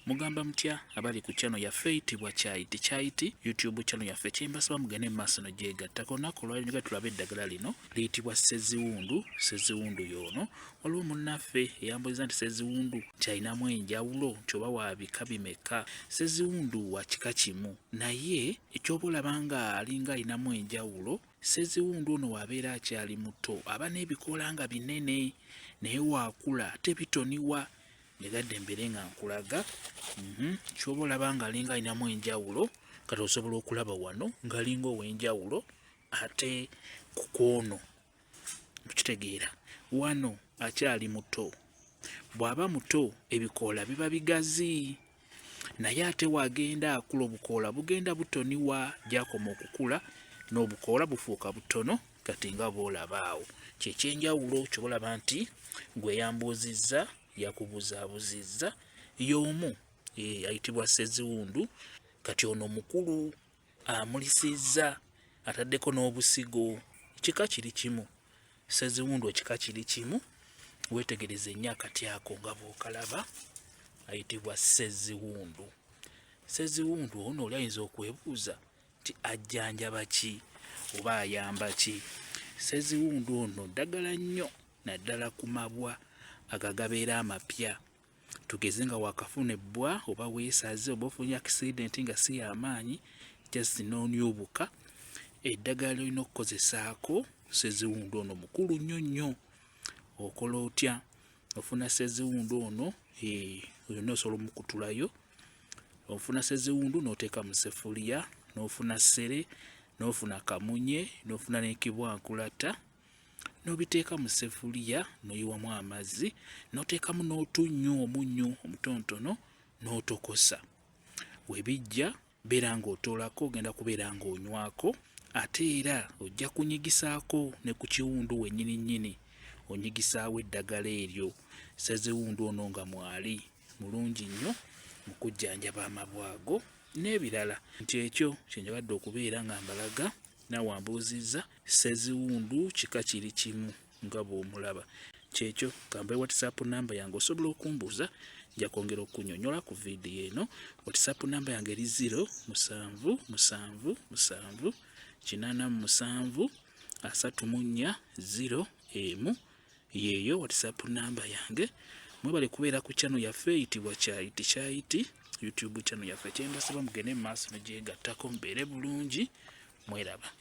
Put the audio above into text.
Mugamba mutya abali ku channel yaffe eyitibwa Kyayiti YouTube channel yaffe kyembasaba mugende maaso n'ogyegattako. Olunaku olwaleero tulabe eddagala lino liyitibwa sseziwundu. Sseziwundu y'ono waliwo munnaffe eyambuliza nti sseziwundu kyalinamu enjawulo nti oba wa bika bimeka. Sseziwundu wa kika kimu naye ekyoba olaba nga alinga alinamu enjawulo, sseziwundu ono wabeera akyali muto aba n'ebikoola nga binene naye waakula ate bitoniwa. Negadde embere nga nkulaga kyoba olaba nga alinga alinamu enjawulo kati osobola okulaba wano ng'alinga ow'enjawulo ate ku kwono mukitegeera wano akyali muto. Bw'aba muto ebikoola biba bigazi naye ate wagenda akula obukoola bugenda butoniwa, gyakoma okukula n'obukoola bufuuka butono kati nga bw'olaba awo. Kyekyenjawulo kyoba olaba nti gwe yambuuzizza yakubuzaabuzizza y'omu ayitibwa sseziwundu. Kati ono mukulu amulisizza ataddeko n'obusigo. Kika kiri kimu, sseziwundu ekika kiri kimu. Weetegereze nnyo akati ako nga bw'okalaba ayitibwa sseziwundu. Sseziwundu ono oli ayinza okwebuuza nti ajjanjaba ki oba ayamba ki? Sseziwundu ono ddagala nnyo naddala ku mabwa agagabeera amapya. Tugeze nga wakafuna ebbwa oba weesaze oba ofunye accident nga si y'amaanyi just n'onyubuka, eddagala ly'olina okukozesaako sseziwundu ono mukulu nnyo nnyo. Okola otya? Ofuna sseziwundu ono yonna osobola omukutulayo. Ofuna sseziwundu n'oteeka mu seffuliya, n'ofuna ssere, n'ofuna kamunye, n'ofuna n'ekibwankulata, n'obiteeka mu seffuliya n'oyiwamu amazzi, n'oteekamu n'otunnyu omunnyu omutontono n'otokosa. Webijja beera ng'otoolako ogenda kubeera ng'onywako ate era ojja kunyigisaako ne ku kiwundu wennyini nnyini, onyigisaawo eddagala eryo. Sseziwundu ono nga mwali mulungi nnyo mu kujjanjaba amabwa ago n'ebirala. Nti ekyo kyenjagadde okubeera nga mbalaga naawe wambuuzizza sseziwundu kika kiri kimu nga bw'omulaba. Kyekyo kambe WhatsApp namba yange osobola okumbuuza, nja kwongera okunnyonnyola ku vidiyo eno. WhatsApp namba yange eri 0777873401 yeeyo WhatsApp namba yange. Mwebale kubeera ku channel yaffe eyitibwa Kyayiti YouTube channel yaffe kyembasaba mugende mu maaso n'ogyegattako mubeere bulungi. Mweraba.